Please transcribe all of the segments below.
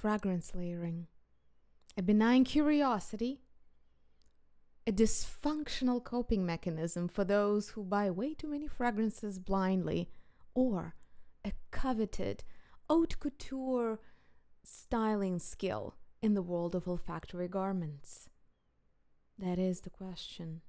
fragrance layering? A benign curiosity? A dysfunctional coping mechanism for those who buy way too many fragrances blindly? Or a coveted haute couture styling skill in the world of olfactory garments? That is the question.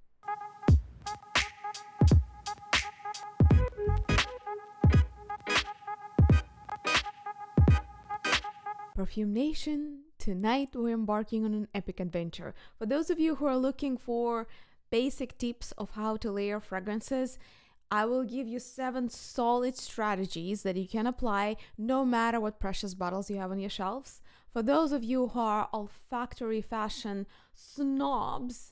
Perfume Nation, tonight we're embarking on an epic adventure. For those of you who are looking for basic tips of how to layer fragrances, I will give you 7 solid strategies that you can apply no matter what precious bottles you have on your shelves. For those of you who are olfactory fashion snobs,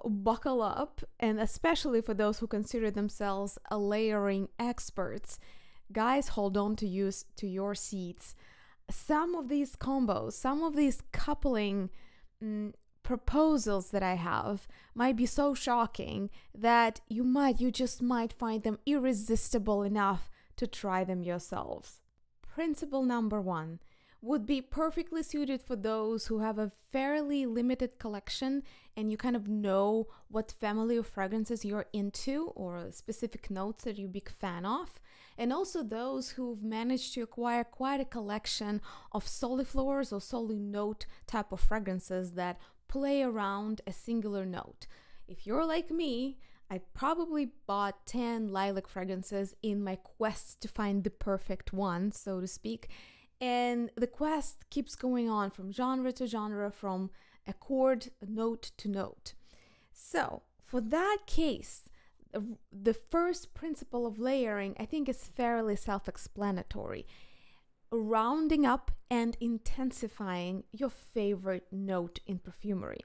buckle up, and especially for those who consider themselves a layering experts, guys, hold on to your seats. Some of these combos, some of these coupling proposals that I have might be so shocking that you just might find them irresistible enough to try them yourselves. Principle number 1 would be perfectly suited for those who have a fairly limited collection and you kind of know what family of fragrances you're into or specific notes that you're a big fan of. And also those who've managed to acquire quite a collection of soliflores or soli-note type of fragrances that play around a singular note. If you're like me, I probably bought 10 lilac fragrances in my quest to find the perfect one, so to speak. And the quest keeps going on from genre to genre, from accord, note to note. So for that case, the first principle of layering, I think, is fairly self-explanatory. Rounding up and intensifying your favorite note in perfumery.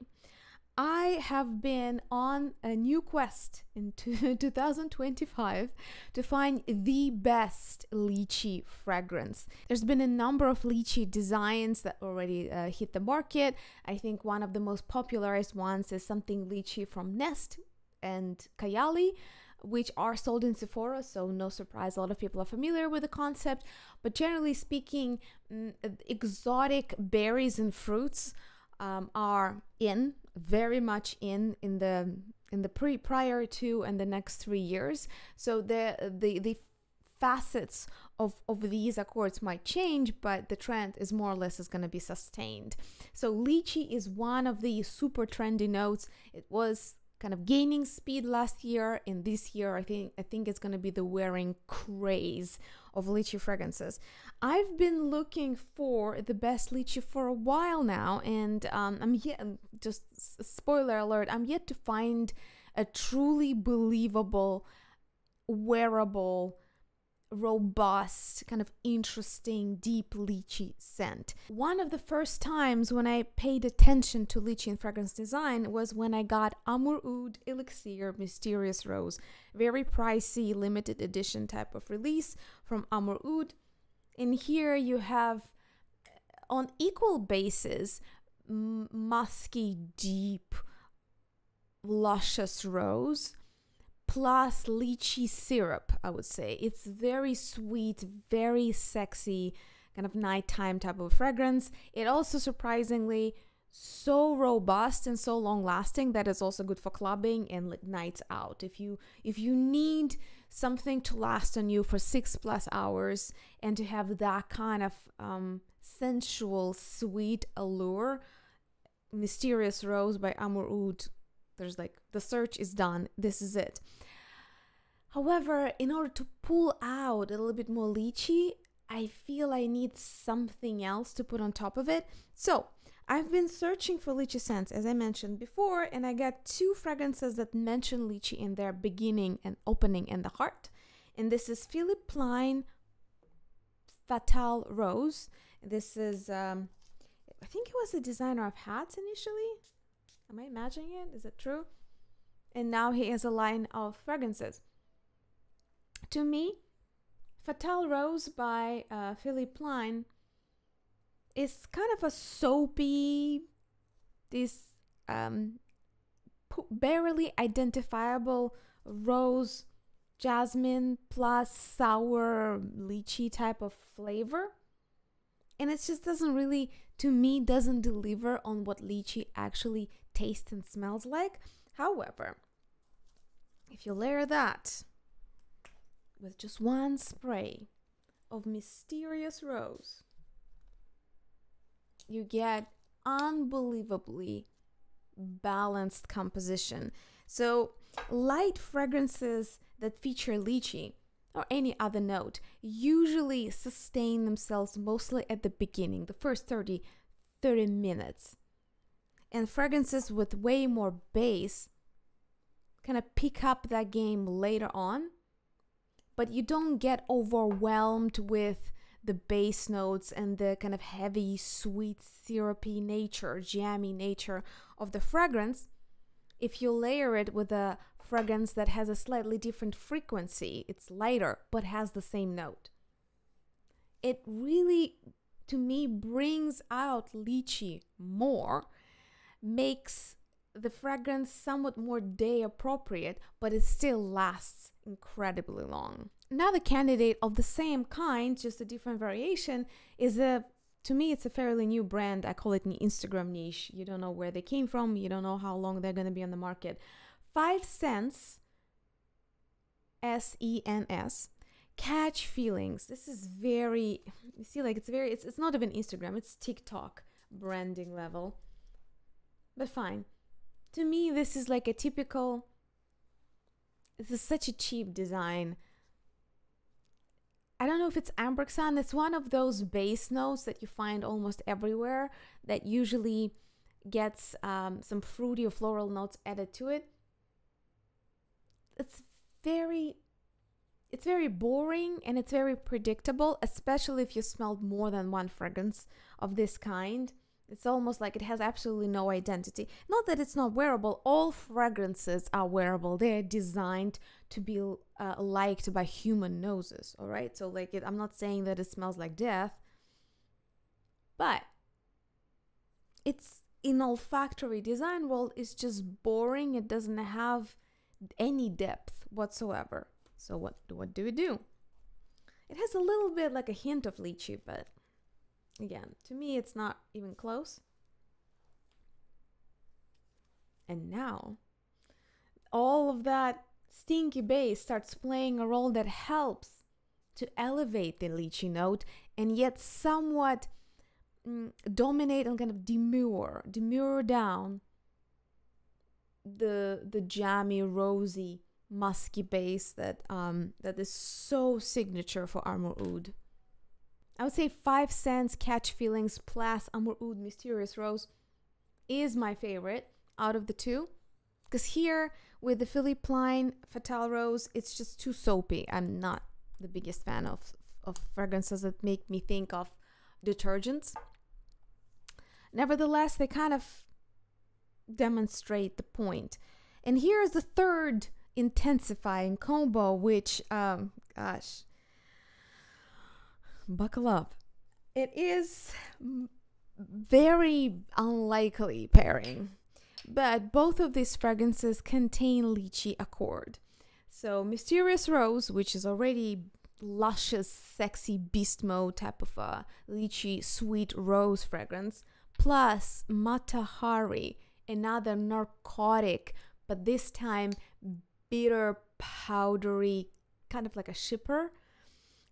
I have been on a new quest in 2025 to find the best lychee fragrance. There's been a number of lychee designs that already hit the market. I think one of the most popularized ones is something lychee from Nest and Kayali, which are sold in Sephora, so no surprise, a lot of people are familiar with the concept. But generally speaking, exotic berries and fruits are very much in the prior to and the next 3 years. So the facets of these accords might change, but the trend is more or less going to be sustained. So lychee is one of the super trendy notes. It was kind of gaining speed last year, and this year I think it's going to be the wearing craze of lychee fragrances. I've been looking for the best lychee for a while now, and just spoiler alert, I'm yet to find a truly believable, wearable, robust, kind of interesting, deep lychee scent. One of the first times when I paid attention to lychee in fragrance design was when I got Amur Oud Elixir Mysterious Rose, very pricey, limited edition type of release from Amur Oud. And here you have, on equal basis, musky, deep, luscious rose, plus lychee syrup, I would say. It's very sweet, very sexy, kind of nighttime type of fragrance. It also surprisingly so robust and so long lasting that it's also good for clubbing and like nights out. If you need something to last on you for 6+ hours and to have that kind of sensual, sweet allure, Mysterious Rose by Amur Oud, there's like, the search is done. This is it. However, in order to pull out a little bit more lychee, I feel I need something else to put on top of it. So I've been searching for lychee scents, as I mentioned before, and I got 2 fragrances that mention lychee in their beginning and opening in the heart. And this is Philippe Plein Fatale Rose. This is, I think he was a designer of hats initially. Am I imagining it? Is it true? And now he has a line of fragrances. To me, Fatale Rose by Philippe Plein is kind of a soapy, this barely identifiable rose, jasmine plus sour lychee type of flavor. And it just doesn't really, to me, doesn't deliver on what lychee actually tastes and smells like. However, if you layer that with just one spray of mysterious rose, you get unbelievably balanced composition. So light fragrances that feature lychee or any other note usually sustain themselves mostly at the beginning, the first 30 minutes. And fragrances with way more base kind of pick up that game later on, but you don't get overwhelmed with the base notes and the kind of heavy, sweet, syrupy nature, jammy nature of the fragrance. If you layer it with a fragrance that has a slightly different frequency, it's lighter but has the same note, it really, to me, brings out lychee more, makes the fragrance somewhat more day appropriate, but it still lasts incredibly long. Another candidate of the same kind, just a different variation, is to me, it's a fairly new brand. I call it an Instagram niche. You don't know where they came from. You don't know how long they're going to be on the market. 5 Cents, SENS, Catch Feelings. This is very, you see, like it's not even Instagram, it's TikTok branding level. But fine. To me, this is like a typical, this is such a cheap design. I don't know if it's Embark. It's one of those base notes that you find almost everywhere that usually gets some fruity or floral notes added to it. It's very boring and it's very predictable, especially if you smelled more than one fragrance of this kind. It's almost like it has absolutely no identity. Not that it's not wearable. All fragrances are wearable. They're designed to be liked by human noses, all right? So like I'm not saying that it smells like death, but it's in olfactory design world, it's just boring. It doesn't have any depth whatsoever. So what do we do? It has a little bit like a hint of lychee, but again, to me, it's not even close. And now, all of that stinky base starts playing a role that helps to elevate the lychee note and yet somewhat dominate and kind of demure down the jammy, rosy, musky base that is so signature for Amur Oud. I would say 5 Cents, Catch Feelings plus Amur Oud Mysterious Rose is my favorite out of the two. Because here, with the Philippe Plein Fatale Rose, it's just too soapy. I'm not the biggest fan of fragrances that make me think of detergents. Nevertheless, they kind of demonstrate the point. And here's the third intensifying combo, which, gosh, buckle up. It is very unlikely pairing, but both of these fragrances contain lychee accord. So Mysterious Rose, which is already luscious, sexy beast mode type of a lychee sweet rose fragrance, plus Matahari, another narcotic, but this time bitter, powdery, kind of like a shipper.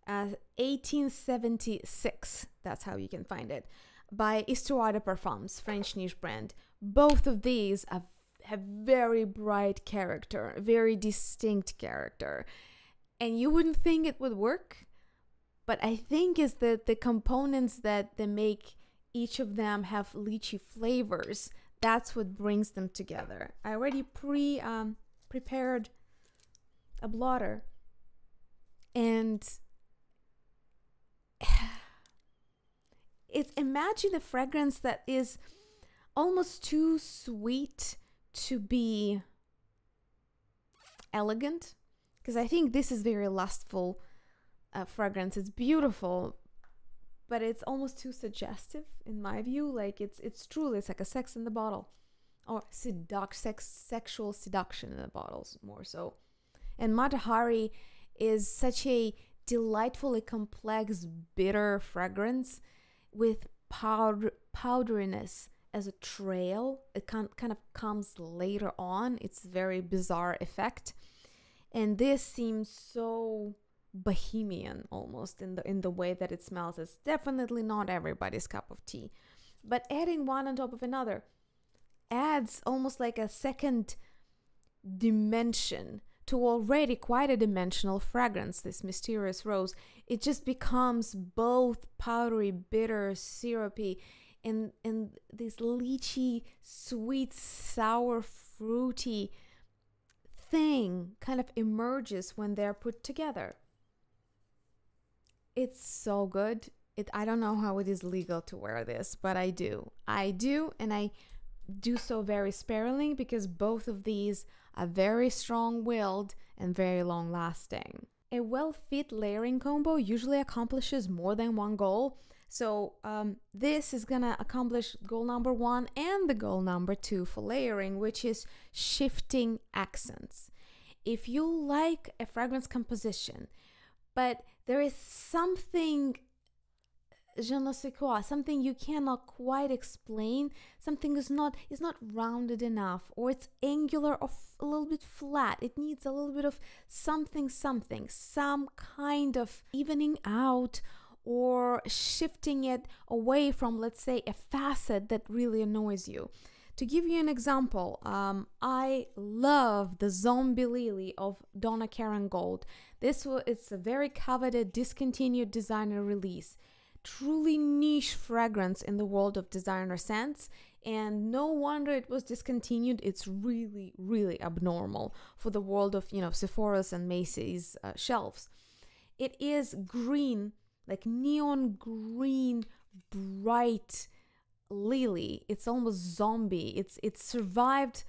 1876, that's how you can find it, by Histoire de Perfumes, French niche brand. Both of these have very bright character, very distinct character, and you wouldn't think it would work, but I think is that the components that they make each of them have lychee flavors. That's what brings them together. I already prepared a blotter, and imagine a fragrance that is almost too sweet to be elegant, because I think this is very lustful fragrance. It's beautiful, but it's almost too suggestive in my view. Like it's truly, it's like a sex in the bottle, or sexual seduction in the bottles more so. And Matahari is such a delightfully complex, bitter fragrance with powderiness as a trail. It kind of comes later on. It's a very bizarre effect. And this seems so bohemian almost in the way that it smells. It's definitely not everybody's cup of tea. But adding one on top of another adds almost like a second dimension to already quite a dimensional fragrance, this mysterious rose. It just becomes both powdery, bitter, syrupy, and this lychee, sweet, sour, fruity thing kind of emerges when they're put together. It's so good. I don't know how it is legal to wear this, but I do. And I do so very sparingly because both of these are very strong-willed and very long-lasting. A well-fit layering combo usually accomplishes more than one goal. So this is gonna accomplish goal number 1 and the goal number 2 for layering, which is shifting accents. If you like a fragrance composition, but there is something je ne sais quoi, something you cannot quite explain, something is not rounded enough, or it's angular or a little bit flat, it needs a little bit of something, some kind of evening out or shifting it away from, let's say, a facet that really annoys you. To give you an example, I love the Zombie Lily of Donna Karan Gold. It's a very coveted, discontinued designer release. Truly niche fragrance in the world of designer scents, and no wonder it was discontinued. It's really, really abnormal for the world of, Sephora's and Macy's shelves. It is green, like neon green, bright lily. It's almost zombie. It's survived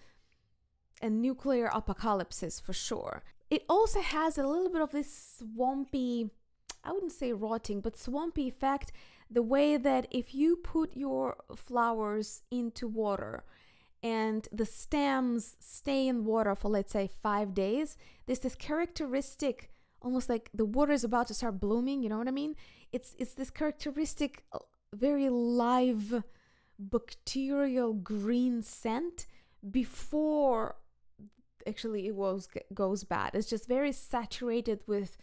a nuclear apocalypse for sure. It also has a little bit of this swampy, I wouldn't say rotting, but swampy effect, the way that if you put your flowers into water and the stems stay in water for, let's say, 5 days, there's this characteristic, almost like the water is about to start blooming, you know what I mean? It's this characteristic, very live, bacterial green scent before actually it goes bad. It's just very saturated with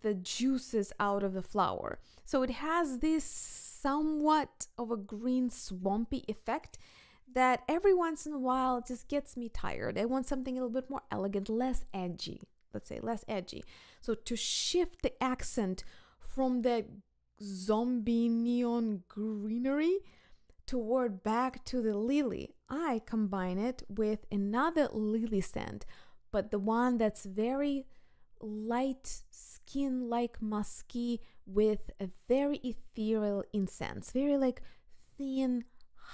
the juices out of the flower. So it has this somewhat of a green swampy effect that every once in a while just gets me tired. I want something a little bit more elegant, less edgy, let's say less edgy. So to shift the accent from the zombie neon greenery toward back to the lily, I combine it with another lily scent, but the one that's very light skin, like musky, with a very ethereal incense, very like thin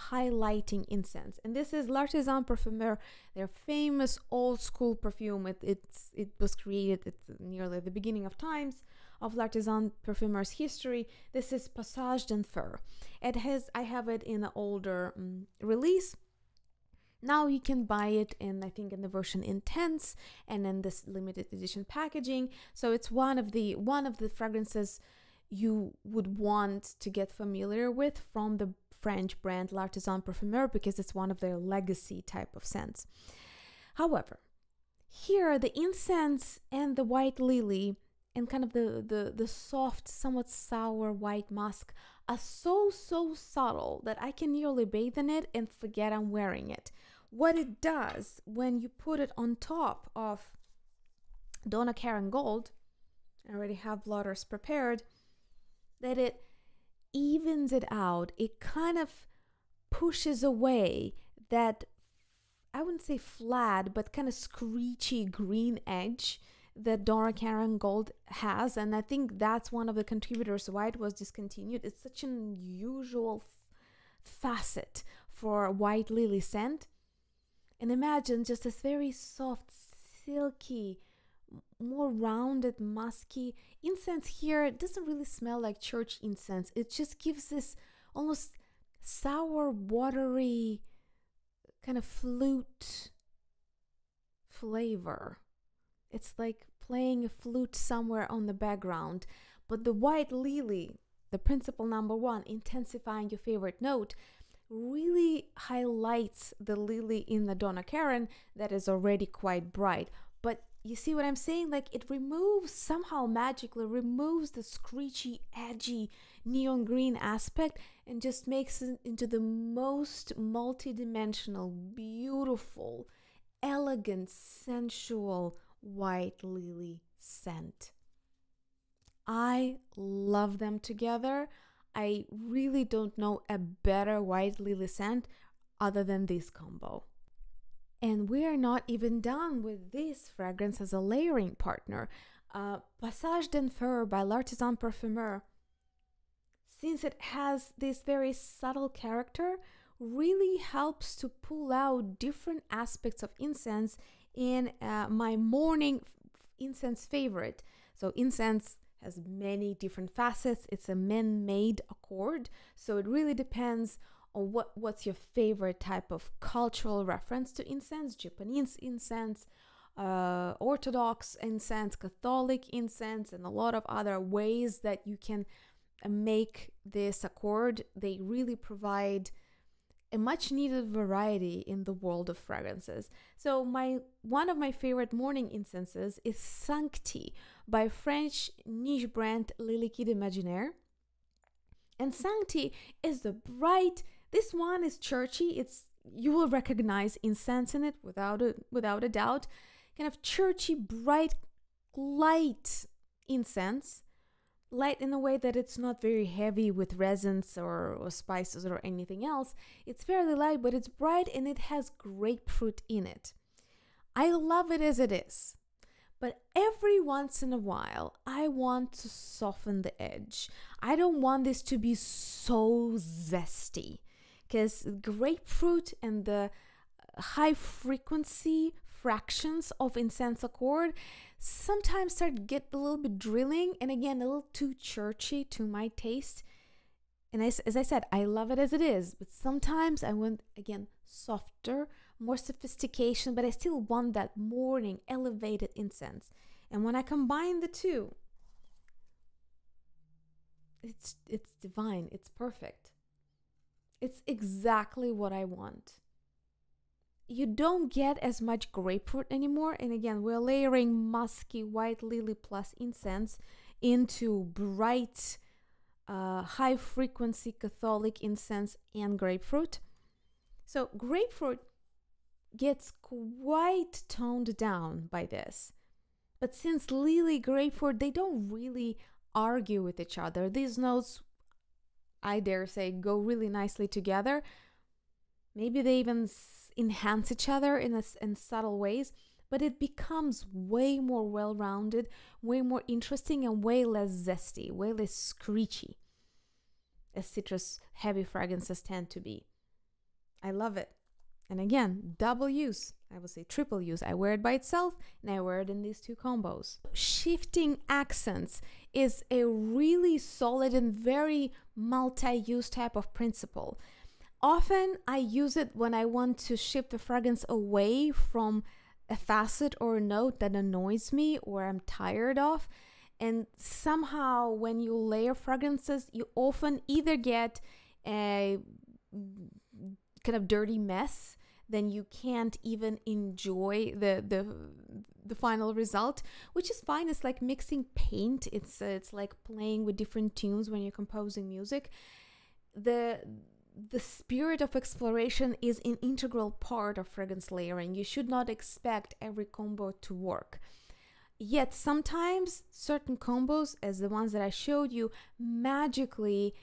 highlighting incense. And this is L'Artisan Parfumeur, their famous old school perfume. It was created at nearly the beginning of times of L'Artisan Parfumeur's history. This is Passage d'Enfer. I have it in an older release. Now you can buy it in, I think, in the version Intense and in this limited edition packaging. So it's one of the fragrances you would want to get familiar with from the French brand L'Artisan Parfumeur, because it's one of their legacy type of scents. However, here the incense and the white lily and kind of the soft, somewhat sour white musk are so subtle that I can nearly bathe in it and forget I'm wearing it. What it does when you put it on top of Donna Karan Gold, I already have blotters prepared, that it evens it out. It kind of pushes away that, I wouldn't say flat, but kind of screechy green edge that Donna Karan Gold has. And I think that's one of the contributors why it was discontinued. It's such an unusual facet for white lily scent. And imagine just this very soft, silky, more rounded, musky incense here. It doesn't really smell like church incense. It just gives this almost sour, watery kind of flute flavor. It's like playing a flute somewhere on the background. But the white lily, the principle number one, intensifying your favorite note, really highlights the lily in the Donna Karan that is already quite bright. But you see what I'm saying? Like, it removes, somehow magically removes the screechy, edgy neon green aspect and just makes it into the most multi-dimensional, beautiful, elegant, sensual white lily scent. I love them together. I really don't know a better white lily scent other than this combo. And we are not even done with this fragrance as a layering partner. Passage d'Enfer by L'Artisan Parfumeur, since it has this very subtle character, really helps to pull out different aspects of incense in my morning incense favorite. So incense has many different facets. It's a man-made accord, so it really depends on what's your favorite type of cultural reference to incense. Japanese incense, Orthodox incense, Catholic incense, and a lot of other ways that you can make this accord. They really provide a much needed variety in the world of fragrances. So one of my favorite morning incenses is Sancti by French niche brand Le Liquide Imaginaire. And Sancti is the bright, this one is churchy, you will recognize incense in it without a doubt. Kind of churchy, bright, light incense. Light in a way that it's not very heavy with resins or spices or anything else. It's fairly light, but it's bright and it has grapefruit in it. I love it as it is. But every once in a while, I want to soften the edge. I don't want this to be so zesty, because grapefruit and the high frequency fractions of incense accord sometimes start to get a little bit drilling, and again, a little too churchy to my taste. And as I said, I love it as it is, but sometimes I want, again, softer, more sophistication, but I still want that morning elevated incense. And when I combine the two, it's divine, it's perfect. It's exactly what I want. You don't get as much grapefruit anymore. And again, we're layering musky white lily plus incense into bright, high frequency Catholic incense and grapefruit. So grapefruit gets quite toned down by this. But since lily, grapefruit, they don't really argue with each other. These notes, I dare say, go really nicely together. Maybe they even enhance each other in subtle ways, but it becomes way more well-rounded, way more interesting, and way less zesty, way less screechy, as citrus heavy fragrances tend to be. I love it. And again, double use, I would say triple use. I wear it by itself and I wear it in these two combos. Shifting accents is a really solid and very multi-use type of principle. Often I use it when I want to shift the fragrance away from a facet or a note that annoys me or I'm tired of. And somehow when you layer fragrances, you often either get a kind of dirty mess, then you can't even enjoy the final result, which is fine. It's like mixing paint. It's like playing with different tunes when you're composing music. The spirit of exploration is an integral part of fragrance layering. You should not expect every combo to work. Yet sometimes certain combos, as the ones that I showed you, magically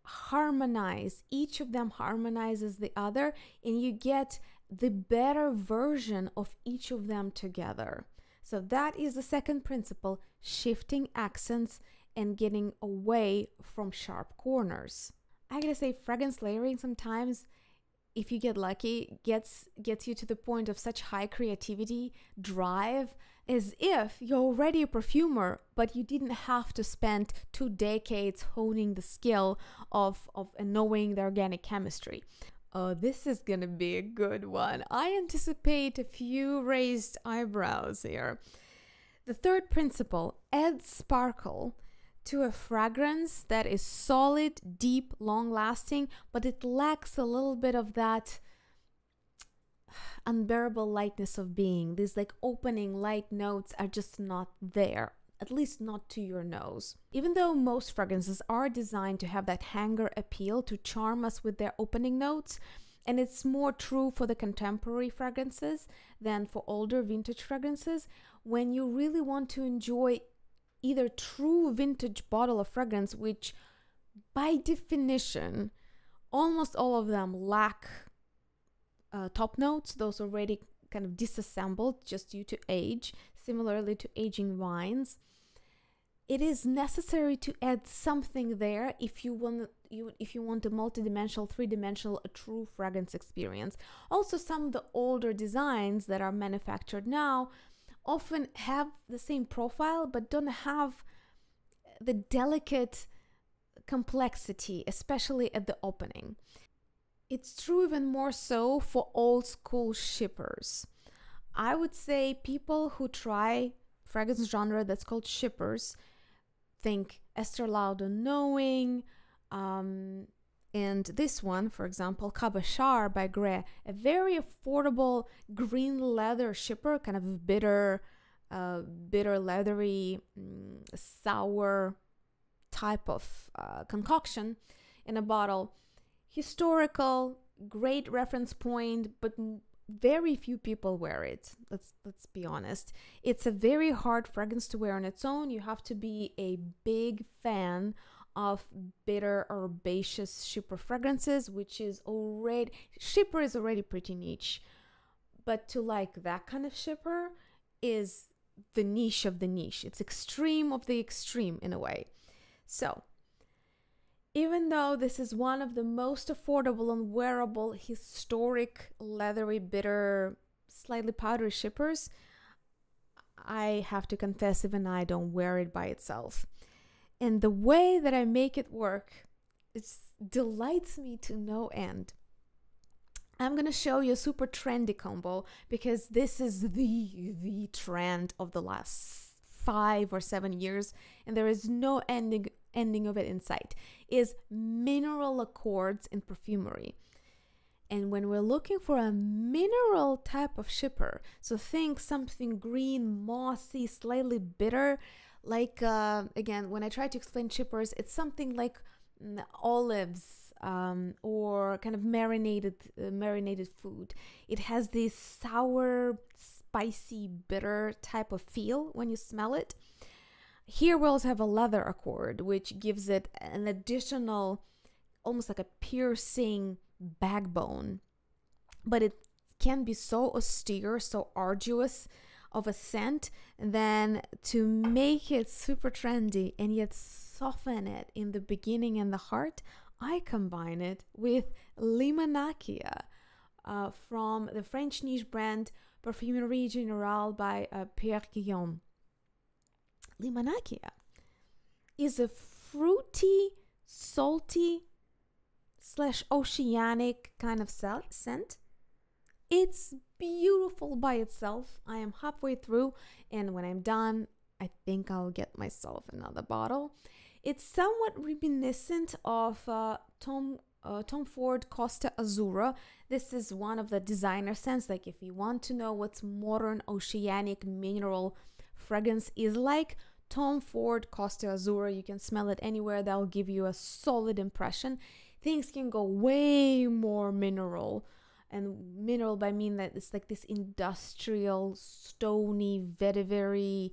harmonize. Each of them harmonizes the other, and you get the better version of each of them together. So that is the second principle, shifting accents and getting away from sharp corners. I gotta say, fragrance layering sometimes, if you get lucky, gets you to the point of such high creativity, drive, as if you're already a perfumer, but you didn't have to spend 2 decades honing the skill of knowing the organic chemistry. Oh, this is gonna be a good one. I anticipate a few raised eyebrows here. The third principle, add sparkle to a fragrance that is solid, deep, long-lasting, but it lacks a little bit of that unbearable lightness of being. These like opening light notes are just not there, at least not to your nose. Even though most fragrances are designed to have that hanger appeal to charm us with their opening notes, and it's more true for the contemporary fragrances than for older vintage fragrances, when you really want to enjoy either true vintage bottle of fragrance, which by definition, almost all of them lack top notes, those already kind of disassembled just due to age, similarly to aging wines. It is necessary to add something there if you want a multidimensional, three-dimensional, a true fragrance experience. Also, some of the older designs that are manufactured now often have the same profile but don't have the delicate complexity, especially at the opening. It's true even more so for old school shippers. I would say people who try fragrance genre that's called shippers, think Esther Lauder Knowing, and this one, for example, Cabochard by Grès, a very affordable green leather shipper, kind of bitter, leathery, sour type of concoction in a bottle. Historical, great reference point, but very few people wear it. Let's be honest. It's a very hard fragrance to wear on its own. You have to be a big fan of bitter herbaceous shipper fragrances, which is already, shipper is already pretty niche, but to like that kind of shipper is the niche of the niche. It's extreme of the extreme in a way. So even though this is one of the most affordable and wearable historic leathery bitter slightly powdery shippers, I have to confess even I don't wear it by itself. And the way that I make it work, it delights me to no end. I'm going to show you a super trendy combo because this is the trend of the last 5 or 7 years, and there is no ending of it in sight. Is mineral accords in perfumery. And when we're looking for a mineral type of shipper, so think something green, mossy, slightly bitter, like again, when I try to explain shippers, it's something like olives or kind of marinated food. It has this sour, spicy, bitter type of feel when you smell it. Here we also have a leather accord, which gives it an additional, almost like a piercing backbone. But it can be so austere, so arduous of a scent, then to make it super trendy and yet soften it in the beginning and the heart, I combine it with Limonacea from the French niche brand Parfumerie Générale by Pierre Guillaume. Limonacea is a fruity, salty / oceanic kind of scent. It's beautiful by itself. I am halfway through, and when I'm done, I think I'll get myself another bottle. It's somewhat reminiscent of Tom Ford Costa Azzurra. This is one of the designer scents. Like if you want to know what's modern oceanic mineral fragrance is like, Tom Ford Costa Azzurra, you can smell it anywhere. That'll give you a solid impression. Things can go way more mineral, and mineral by mean that it's like this industrial, stony, very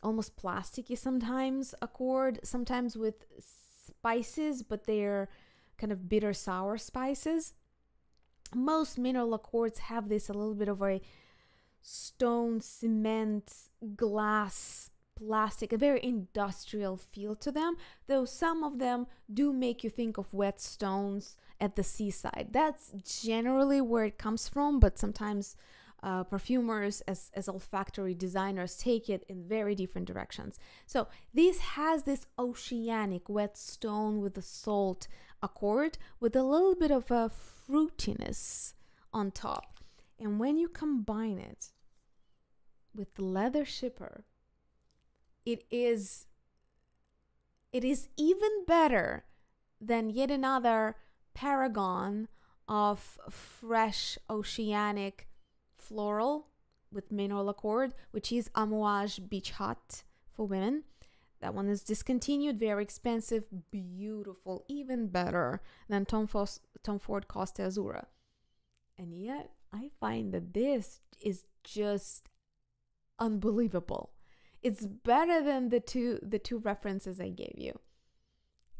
almost plasticky sometimes accord, sometimes with spices, but they're kind of bitter sour spices. Most mineral accords have this a little bit of a stone, cement, glass, plastic, a very industrial feel to them, though some of them do make you think of wet stones at the seaside. That's generally where it comes from, but sometimes perfumers as olfactory designers take it in very different directions. So this has this oceanic wet stone with a salt accord with a little bit of a fruitiness on top. And when you combine it with the leather shipper, it is It is even better than yet another paragon of fresh oceanic floral with mineral accord, which is Amouage Beach Hut for women. That one is discontinued, very expensive, beautiful, even better than Tom Ford Costa Azura. And yet, I find that this is just unbelievable. It's better than the two references I gave you.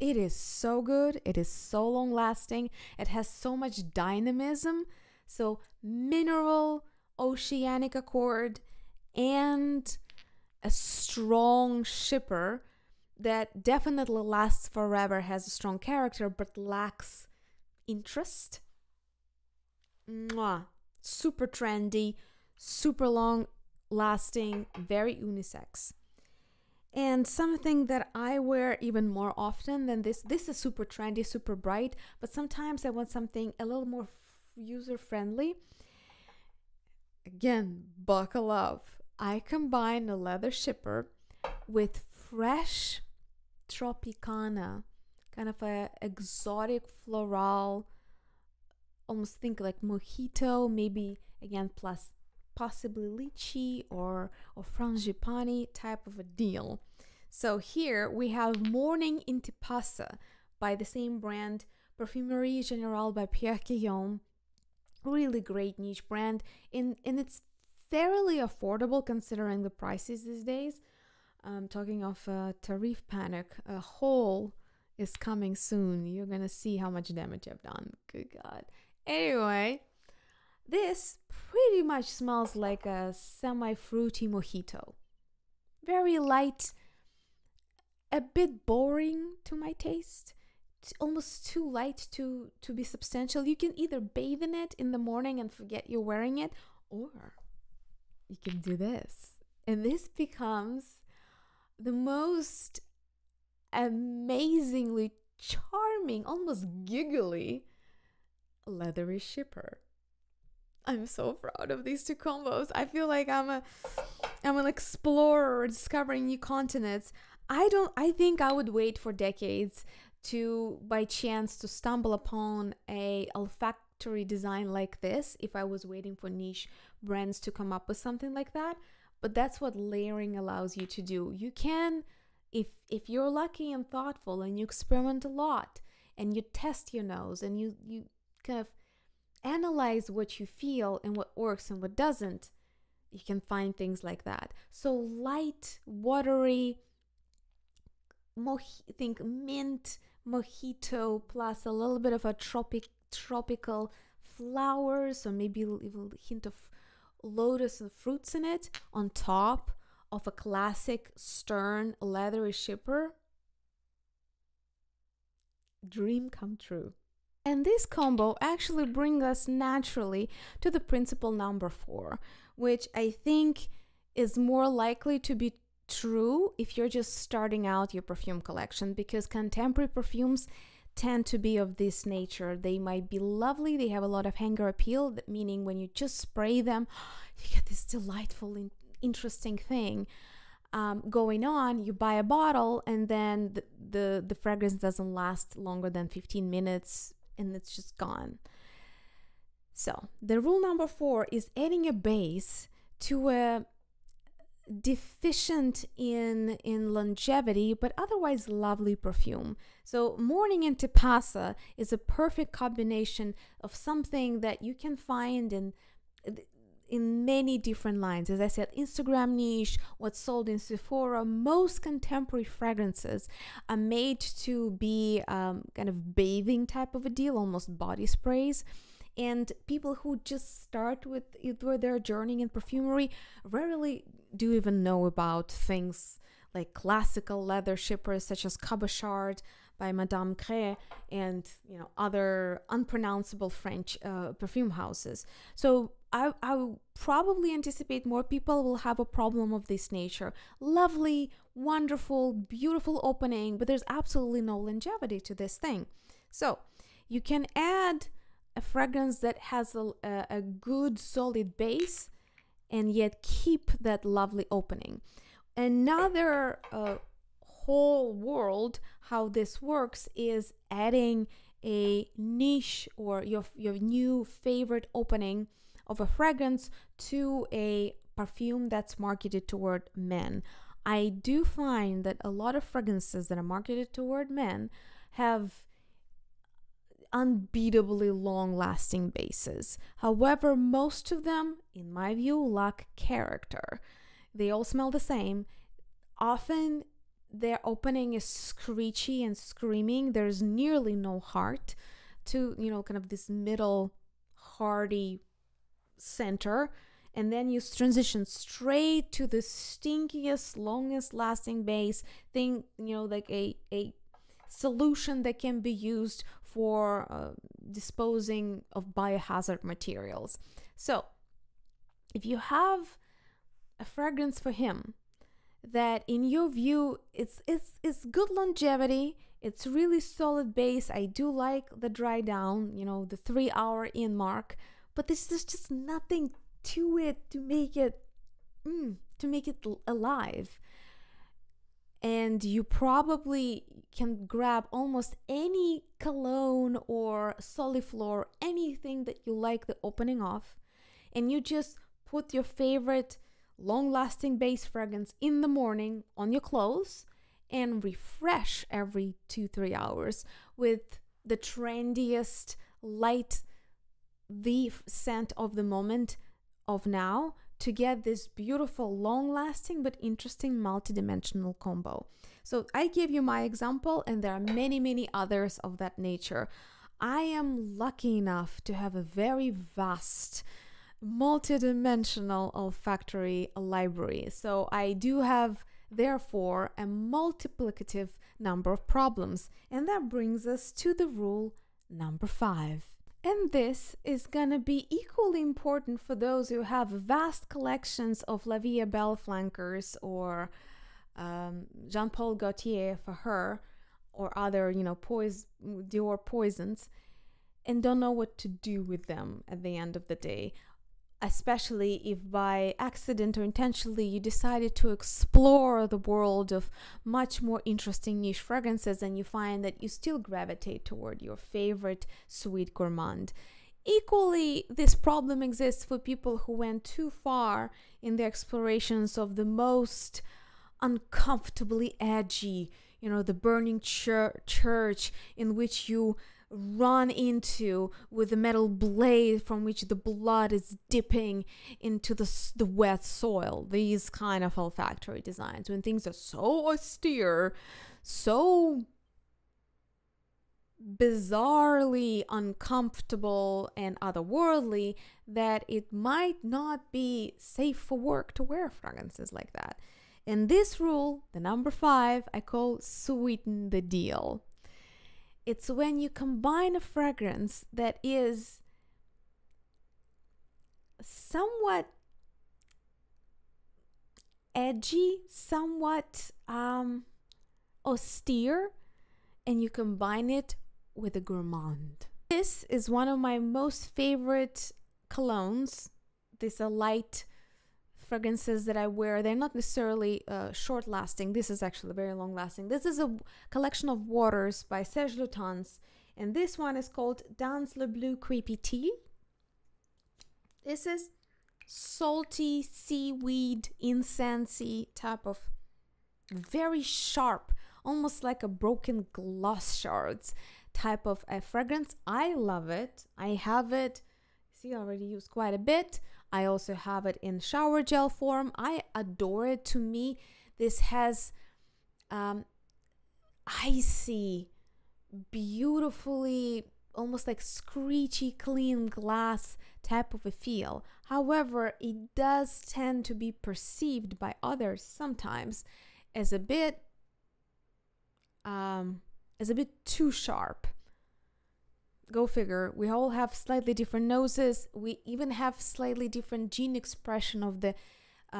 It is so good. It is so long lasting. It has so much dynamism. So mineral, oceanic accord, and a strong shipper that definitely lasts forever, has a strong character, but lacks interest. Mwah. Super trendy, super long lasting, very unisex. And something that I wear even more often than this is super trendy, super bright, but sometimes I want something a little more user-friendly. Again, buckle up. I combine a leather shipper with fresh Tropicana, kind of a exotic floral, almost think like mojito, maybe again plus possibly lychee or frangipani type of a deal. So here we have Morning Intipassa by the same brand, Parfumerie Générale by Pierre Guillaume. Really great niche brand, and it's fairly affordable considering the prices these days. Talking of tariff panic, a haul is coming soon. You're gonna see how much damage I've done. Good God. Anyway, this pretty much smells like a semi-fruity mojito. Very light, a bit boring to my taste. It's almost too light to be substantial. You can either bathe in it in the morning and forget you're wearing it, or you can do this. And this becomes the most amazingly charming, almost giggly leathery shipper. I'm so proud of these two combos. I feel like I'm an explorer discovering new continents. I think I would wait for decades to by chance to stumble upon a olfactory design like this if I was waiting for niche brands to come up with something like that. But that's what layering allows you to do. You can, if you're lucky and thoughtful and you experiment a lot and you test your nose and you kind of analyze what you feel and what works and what doesn't, you can find things like that. So light, watery, think mint, mojito, plus a little bit of a tropical flowers, or maybe even a hint of lotus and fruits in it, on top of a classic stern leathery shipper. Dream come true. And this combo actually brings us naturally to the principle number 4, which I think is more likely to be true if you're just starting out your perfume collection, because contemporary perfumes tend to be of this nature. They might be lovely, they have a lot of hanger appeal, meaning when you just spray them, you get this delightful, interesting thing going on. You buy a bottle and then the fragrance doesn't last longer than 15 minutes and it's just gone. So the rule number 4 is adding a base to a deficient in longevity but otherwise lovely perfume. So Morning Intipassa is a perfect combination of something that you can find in many different lines. As I said, Instagram niche, what's sold in Sephora. Most contemporary fragrances are made to be kind of bathing type of a deal, almost body sprays. And people who just start with their journey in perfumery rarely do even know about things like classical leather shippers such as Cabochard by Madame Grès and other unpronounceable French perfume houses. So I will probably anticipate more people will have a problem of this nature. Lovely, wonderful, beautiful opening, but there's absolutely no longevity to this thing. So you can add a fragrance that has a good solid base and yet keep that lovely opening. Another whole world, how this works is adding a niche or your new favorite opening of a fragrance to a perfume that's marketed toward men. I do find that a lot of fragrances that are marketed toward men have unbeatably long-lasting bases. However, most of them, in my view, lack character. They all smell the same. Often their opening is screechy and screaming. There's nearly no heart to, kind of this middle hearty center. And then you transition straight to the stinkiest, longest lasting base thing, like a solution that can be used for disposing of biohazard materials. So if you have a fragrance for him that in your view it's good longevity, it's really solid base, I do like the dry down, the 3-hour in mark, but there's just nothing to it to make it alive. And you probably can grab almost any cologne or Soliflor, anything that you like the opening of, and you just put your favorite long-lasting base fragrance in the morning on your clothes and refresh every 2-3 hours with the trendiest light, the scent of the moment of now, to get this beautiful long-lasting but interesting multidimensional combo. So I gave you my example, and there are many others of that nature. I am lucky enough to have a very vast multidimensional olfactory library, so I do have therefore a multiplicative number of problems, and that brings us to the rule number 5. And this is gonna be equally important for those who have vast collections of La Vie Belle flankers or Jean Paul Gaultier for her, or other, Dior poisons, and don't know what to do with them at the end of the day. Especially if by accident or intentionally you decided to explore the world of much more interesting niche fragrances, and you find that you still gravitate toward your favorite sweet gourmand. Equally, this problem exists for people who went too far in their explorations of the most uncomfortably edgy, the burning church in which you run into with a metal blade from which the blood is dipping into the wet soil. These kind of olfactory designs, when things are so austere, so bizarrely uncomfortable and otherworldly, that it might not be safe for work to wear fragrances like that. And this rule, the number 5, I call sweeten the deal. It's when you combine a fragrance that is somewhat edgy, somewhat austere, and you combine it with a gourmand. This is one of my most favorite colognes. These are light fragrances that I wear. They're not necessarily short lasting. This is actually very long lasting. This is a collection of waters by Serge Lutens, and this one is called Dans le Bleu Creepy Tea. This is salty, seaweed, incensey type of very sharp, almost like a broken glass shards type of a fragrance. I love it. I have it. See, I already used quite a bit. I also have it in shower gel form. I adore it. To me, this has icy, beautifully, almost like screechy, clean glass type of a feel. However, it does tend to be perceived by others sometimes as a bit too sharp. Go figure. We all have slightly different noses. We even have slightly different gene expression of the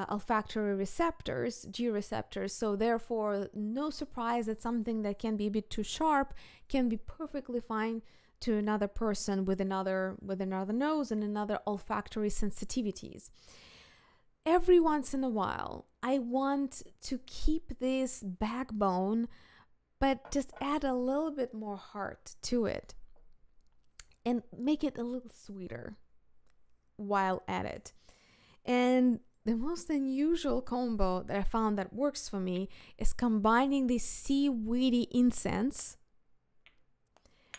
olfactory receptors, G receptors. So therefore, no surprise that something that can be a bit too sharp can be perfectly fine to another person with another nose and another olfactory sensitivities. every once in a while, I want to keep this backbone, but just add a little bit more heart to it and make it a little sweeter while at it. And the most unusual combo that I found that works for me is combining this seaweedy incense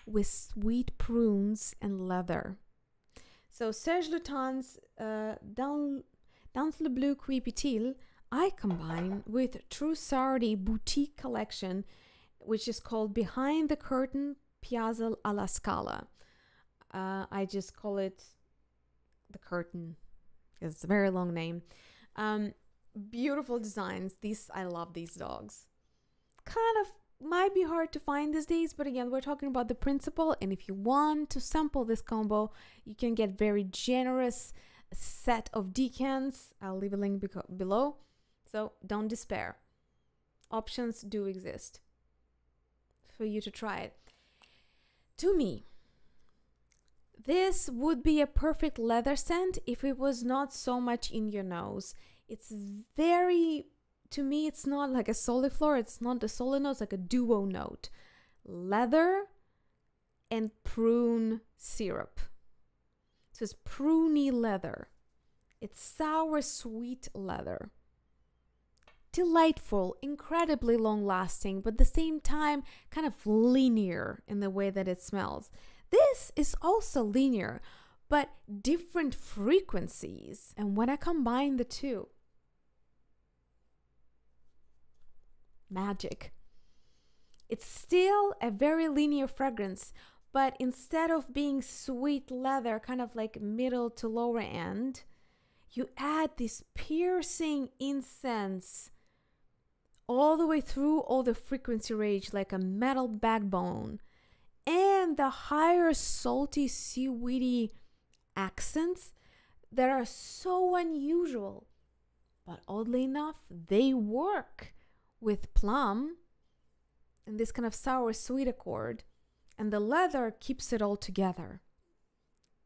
with sweet prunes and leather. So Serge Lutan's Dans le Bleu Cuipitil, I combine with Trussardi Boutique Collection, which is called Behind the Curtain Piazza alla Scala. I just call it The Curtain. It's a very long name. Beautiful designs. I love these dogs. Kind of might be hard to find these days, but again, we're talking about the principle, and if you want to sample this combo, you can get very generous set of decants. I'll leave a link below, so don't despair. Options do exist for you to try it. To me, this would be a perfect leather scent if it was not so much in your nose. It's very, to me, it's not like a soliflor, it's not a solid note, it's like a duo note. Leather and prune syrup. So it's pruny leather. It's sour, sweet leather. Delightful, incredibly long lasting, but at the same time kind of linear in the way that it smells. This is also linear, but different frequencies. And when I combine the two, magic. It's still a very linear fragrance, but instead of being sweet leather, kind of like middle to lower end, you add this piercing incense all the way through all the frequency range, like a metal backbone, and the higher salty, seaweedy accents that are so unusual, but oddly enough, they work with plum and this kind of sour sweet accord, and the leather keeps it all together.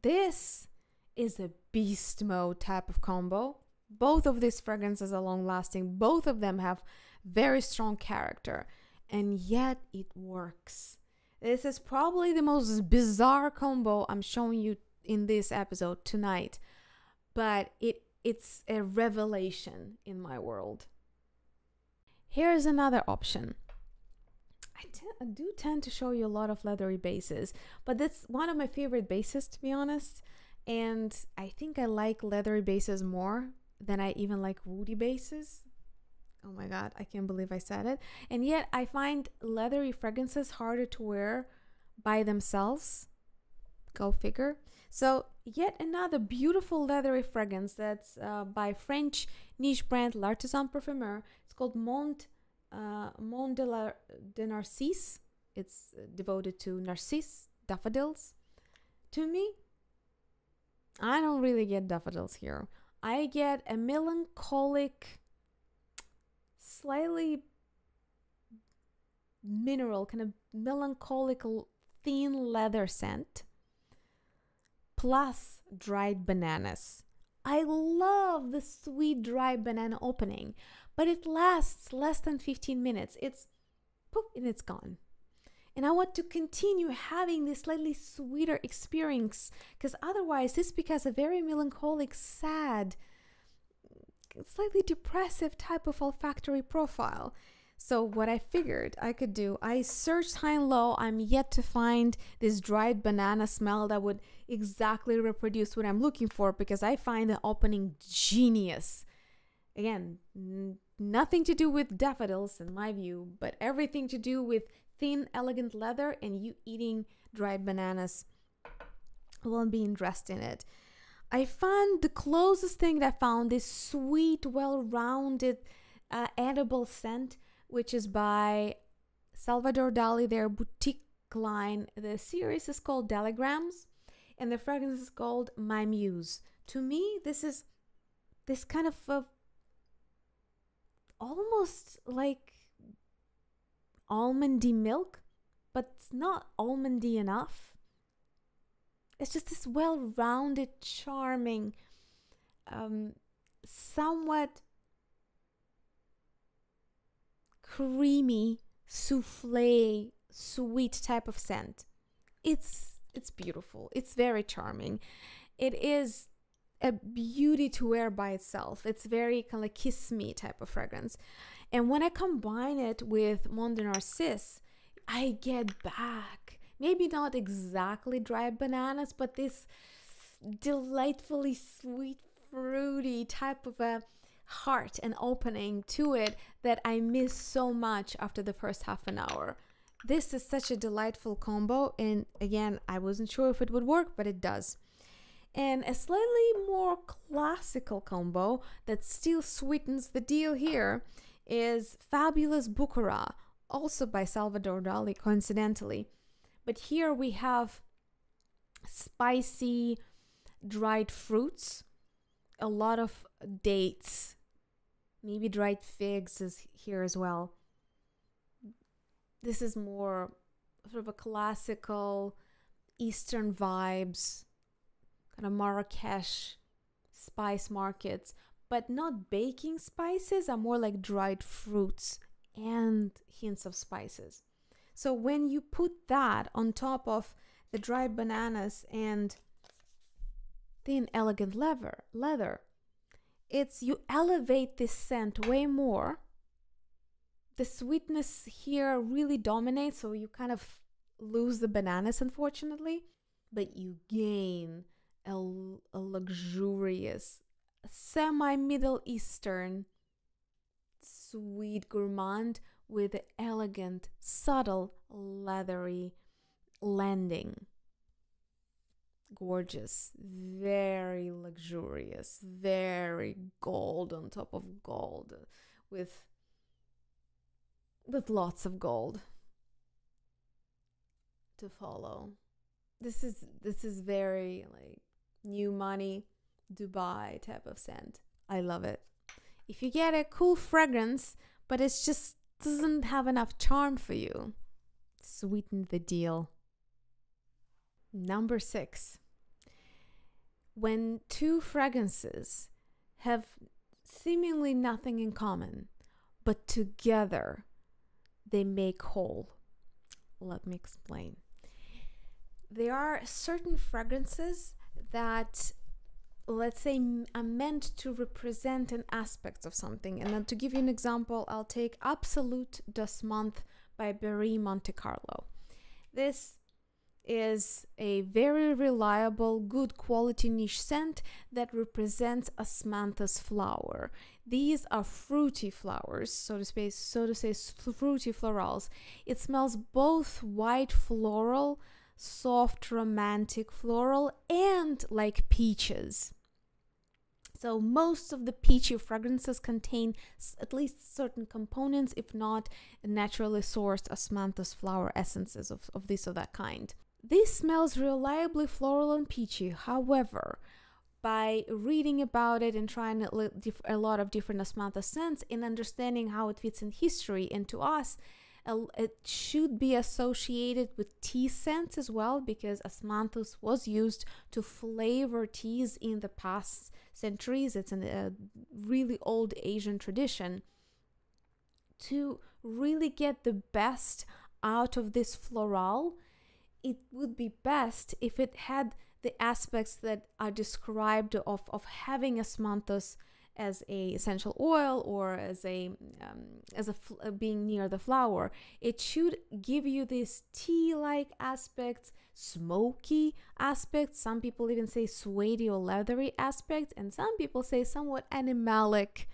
This is a beast mode type of combo. Both of these fragrances are long lasting, both of them have very strong character, and yet it works. This is probably the most bizarre combo I'm showing you in this episode tonight, but it's a revelation in my world. Here's another option. I do tend to show you a lot of leathery bases, but that's one of my favorite bases, to be honest. And I think I like leathery bases more than I even like woody bases. Oh my god, I can't believe I said it. And yet I find leathery fragrances harder to wear by themselves. Go figure. So yet another beautiful leathery fragrance that's by French niche brand L'Artisan Parfumeur. It's called Mont de Narcisse. It's devoted to narcissus, daffodils. To me, I don't really get daffodils here. I get a melancholic, slightly mineral, kind of melancholic, thin leather scent, plus dried bananas. I love the sweet dried banana opening, but it lasts less than 15 minutes. It's poof, and it's gone. And I want to continue having this slightly sweeter experience, because otherwise this becomes a very melancholic, sad, slightly depressive type of olfactory profile. So what I figured I could do, I searched high and low. I'm yet to find this dried banana smell that would exactly reproduce what I'm looking for, because I find the opening genius. Again, nothing to do with daffodils in my view, but everything to do with thin, elegant leather and you eating dried bananas while being dressed in it. I found the closest thing that I found this sweet, well-rounded, edible scent, which is by Salvador Dali, their boutique line. The series is called Daligrams, and the fragrance is called My Muse. To me, this is this kind of almost like almondy milk, but it's not almondy enough. It's just this well-rounded, charming, somewhat creamy, souffle, sweet type of scent. It's beautiful. It's very charming. It is a beauty to wear by itself. It's very kind of like kiss me type of fragrance. And when I combine it with Monde de Narcisse, I get back, maybe not exactly dried bananas, but this delightfully sweet, fruity type of a heart and opening to it that I miss so much after the first half an hour. This is such a delightful combo, and again, I wasn't sure if it would work, but it does. And a slightly more classical combo that still sweetens the deal here is Fabulous Bouquerat, also by Salvador Dali, coincidentally. But here we have spicy dried fruits, a lot of dates, maybe dried figs is here as well. This is more sort of a classical Eastern vibes, kind of Marrakesh spice markets, but not baking spices, are more like dried fruits and hints of spices. So when you put that on top of the dried bananas and thin elegant leather, you elevate this scent way more. The sweetness here really dominates, so you kind of lose the bananas, unfortunately, but you gain a luxurious, semi-Middle Eastern, sweet gourmand with an elegant, subtle, leathery landing. Gorgeous, very luxurious, very gold on top of gold, with lots of gold to follow. This is very like new money Dubai type of scent. I love it. If you get a cool fragrance, but it just doesn't have enough charm for you, sweeten the deal. Number 6. When two fragrances have seemingly nothing in common, but together they make whole. Let me explain. There are certain fragrances that, let's say, are meant to represent an aspect of something. And then to give you an example, I'll take Absolute Das Month by Barry Monte Carlo. This is a very reliable, good quality niche scent that represents Asmanthus flower. These are fruity flowers, so to say, fruity florals. It smells both white floral, soft romantic floral, and like peaches. So most of the peachy fragrances contain at least certain components, if not naturally sourced Asmanthus flower essences of this or that kind. This smells reliably floral and peachy. However, by reading about it and trying a lot of different Asmanthus scents and understanding how it fits in history and to us, it should be associated with tea scents as well, because Asmanthus was used to flavor teas in the past centuries. It's a really old Asian tradition. To really get the best out of this floral, it would be best if it had the aspects that are described of having Asmanthus as a essential oil or as being near the flower. It should give you this tea-like aspects, smoky aspects. Some people even say suede or leathery aspects, and some people say somewhat animalic,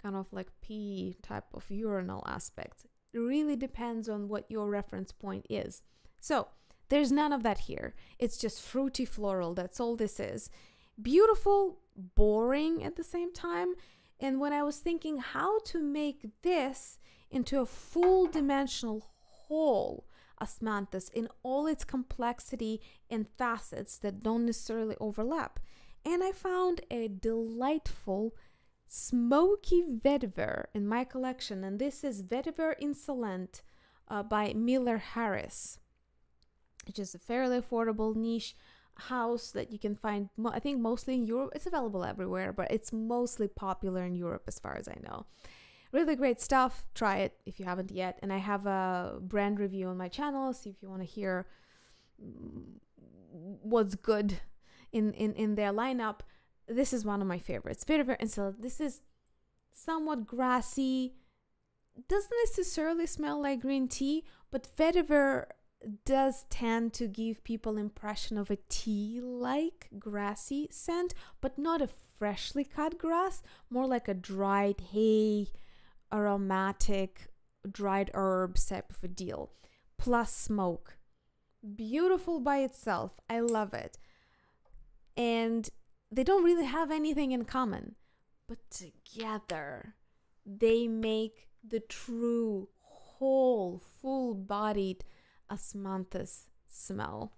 kind of like pea type of urinal aspects. It really depends on what your reference point is. So there's none of that here. It's just fruity floral. That's all this is. Beautiful, boring at the same time. And when I was thinking how to make this into a full dimensional whole Asmanthus in all its complexity and facets that don't necessarily overlap, and I found a delightful smoky vetiver in my collection, and this is Vetiver Insolent by Miller Harris, which is a fairly affordable niche house that you can find, I think mostly in Europe. It's available everywhere, but it's mostly popular in Europe as far as I know. Really great stuff. Try it if you haven't yet. And I have a brand review on my channel, so if you want to hear what's good in their lineup, this is one of my favorites. Vetiver and Salad. This is somewhat grassy, doesn't necessarily smell like green tea, but vetiver does tend to give people impression of a tea-like grassy scent, but not a freshly cut grass, more like a dried hay, aromatic, dried herbs type of a deal, plus smoke. Beautiful by itself. I love it. And they don't really have anything in common, but together they make the true, whole, full-bodied osmanthus smell.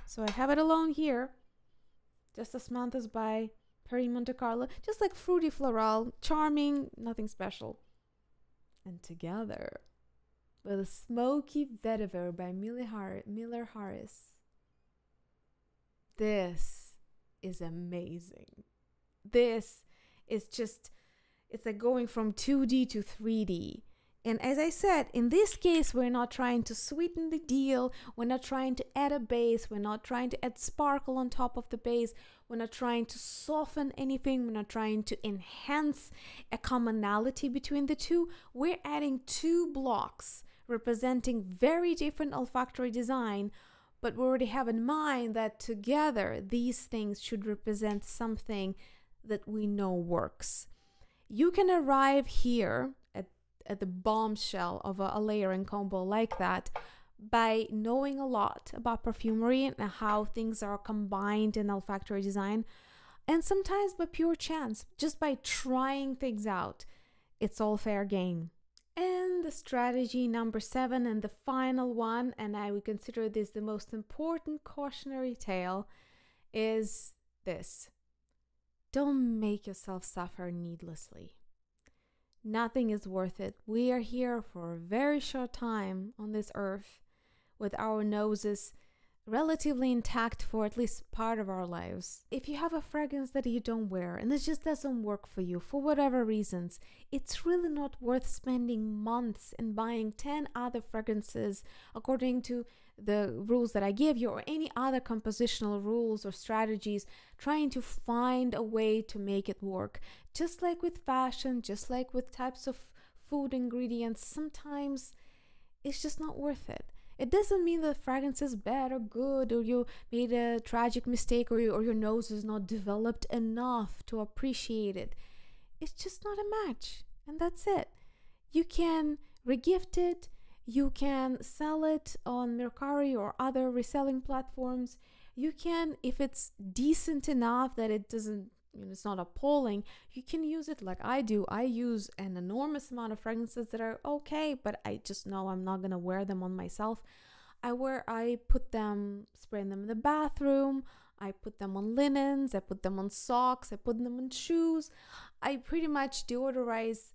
So I have it alone here. Just osmanthus by Perry Monte Carlo. Just like fruity floral, charming, nothing special. And together with a smoky vetiver by Miller Harris. This is amazing. This is just, it's like going from 2D to 3D. And as I said, in this case, we're not trying to sweeten the deal. We're not trying to add a base. We're not trying to add sparkle on top of the base. We're not trying to soften anything. We're not trying to enhance a commonality between the two. We're adding two blocks representing very different olfactory design, but we already have in mind that together these things should represent something that we know works. You can arrive here at the bombshell of a layering combo like that by knowing a lot about perfumery and how things are combined in olfactory design, and sometimes by pure chance, just by trying things out. It's all fair game. And the strategy number 7 and the final one, and I would consider this the most important cautionary tale, is this: don't make yourself suffer needlessly. Nothing is worth it. We are here for a very short time on this earth with our noses relatively intact for at least part of our lives. If you have a fragrance that you don't wear and it just doesn't work for you for whatever reasons, it's really not worth spending months and buying 10 other fragrances according to the rules that I give you, or any other compositional rules or strategies, trying to find a way to make it work. Just like with fashion, just like with types of food ingredients, sometimes it's just not worth it. It doesn't mean the fragrance is bad or good, or you made a tragic mistake, or your nose is not developed enough to appreciate it. It's just not a match, and that's it. You can regift it. You can sell it on Mercari or other reselling platforms. You can, if it's decent enough that it doesn't, it's not appalling, you can use it like I do. I use an enormous amount of fragrances that are okay, but I just know I'm not gonna wear them on myself. I put them, spray them in the bathroom. I put them on linens. I put them on socks. I put them on shoes. I pretty much deodorize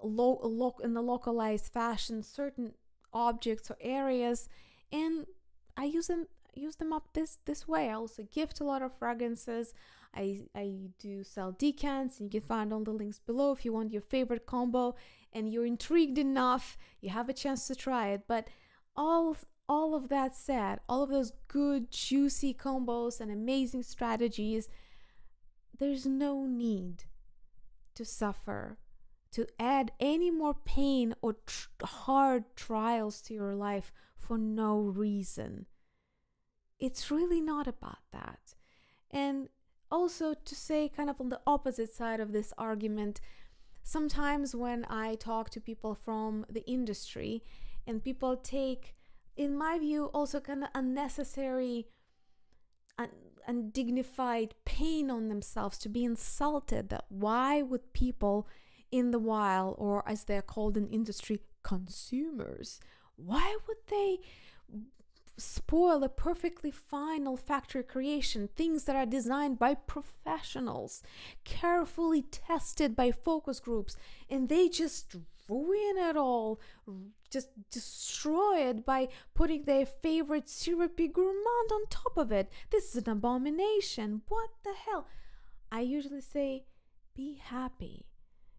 in the localized fashion certain objects or areas, and I use them up this way. I also gift a lot of fragrances. I do sell decants, and you can find all the links below if you want your favorite combo and you're intrigued enough, you have a chance to try it. But all of that said, all of those good juicy combos and amazing strategies, there's no need to suffer, to add any more pain or hard trials to your life for no reason. It's really not about that. And also, to say kind of on the opposite side of this argument, sometimes when I talk to people from the industry and people take, in my view, also kind of unnecessary, undignified pain on themselves to be insulted, that why would people in the wild, or as they're called in industry, consumers, why would they spoil a perfectly fine olfactory creation, things that are designed by professionals, carefully tested by focus groups, and they just ruin it all, just destroy it by putting their favorite syrupy gourmand on top of it. This is an abomination. What the hell? I usually say, be happy.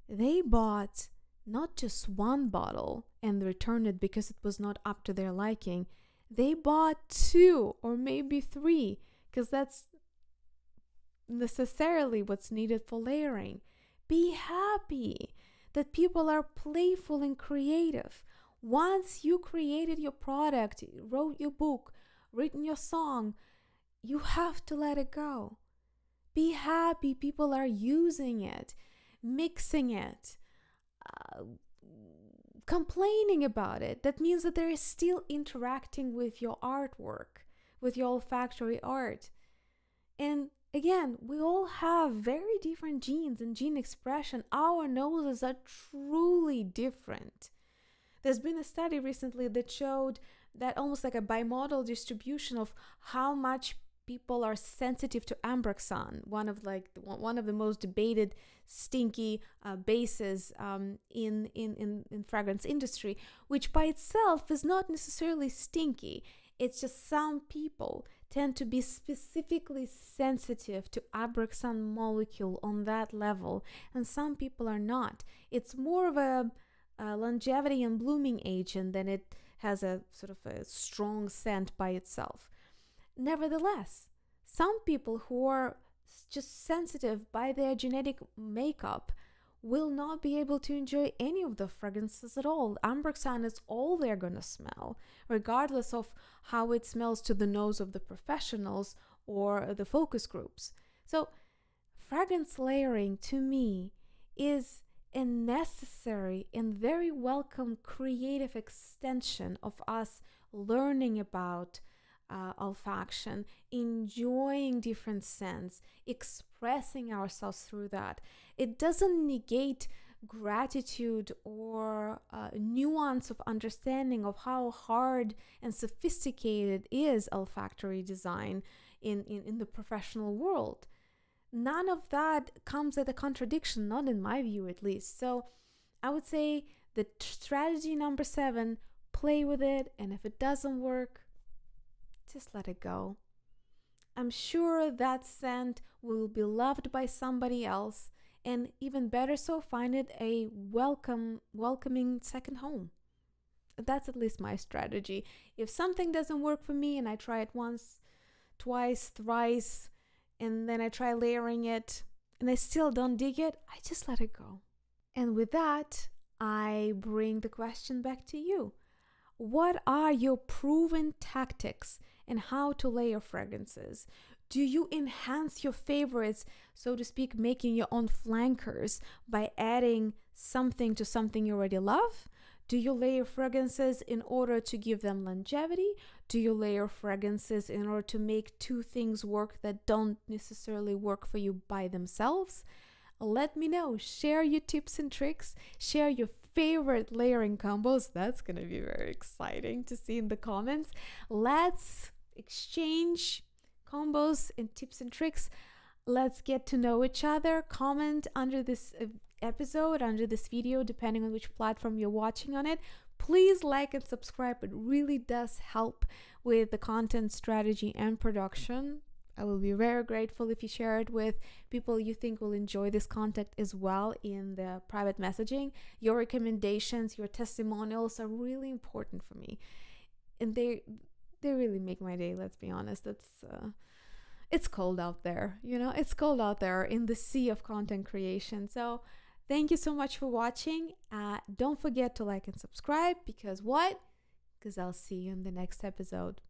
They bought not just one bottle and returned it because it was not up to their liking. They bought 2 or maybe 3, because that's necessarily what's needed for layering. Be happy that people are playful and creative. Once you created your product, wrote your book, written your song, you have to let it go. Be happy people are using it, mixing it, complaining about it. That means that they're still interacting with your artwork, with your olfactory art. And again, we all have very different genes and gene expression. Our noses are truly different. There's been a study recently that showed that almost like a bimodal distribution of how much people are sensitive to Amberxan, one of the most debated stinky bases in fragrance industry, which by itself is not necessarily stinky. It's just some people tend to be specifically sensitive to Amberxan molecule on that level, and some people are not. It's more of a longevity and blooming agent than it has a sort of a strong scent by itself. Nevertheless, some people who are just sensitive by their genetic makeup will not be able to enjoy any of the fragrances at all. Amberxan is all they're gonna smell, regardless of how it smells to the nose of the professionals or the focus groups. So fragrance layering to me is a necessary and very welcome creative extension of us learning about olfaction, enjoying different scents, expressing ourselves through that. It doesn't negate gratitude or nuance of understanding of how hard and sophisticated is olfactory design in the professional world. None of that comes at a contradiction, not in my view at least. So I would say the strategy number 7, play with it, and if it doesn't work, just let it go. I'm sure that scent will be loved by somebody else, and even better so, find it a welcoming second home. That's at least my strategy. If something doesn't work for me and I try it once, twice, thrice, and then I try layering it and I still don't dig it, I just let it go. And with that, I bring the question back to you. What are your proven tactics and how to layer fragrances? Do you enhance your favorites, so to speak, making your own flankers by adding something to something you already love? Do you layer fragrances in order to give them longevity? Do you layer fragrances in order to make 2 things work that don't necessarily work for you by themselves? Let me know. Share your tips and tricks. Share your favorite layering combos. That's going to be very exciting to see in the comments. Let's exchange combos and tips and tricks. Let's get to know each other. Comment under this episode, under this video, depending on which platform you're watching on it. Please like and subscribe. It really does help with the content strategy and production. I will be very grateful if you share it with people you think will enjoy this content as well in the private messaging. Your recommendations, your testimonials are really important for me, and they really make my day. Let's be honest. It's cold out there, it's cold out there in the sea of content creation. So thank you so much for watching. Don't forget to like and subscribe, because I'll see you in the next episode.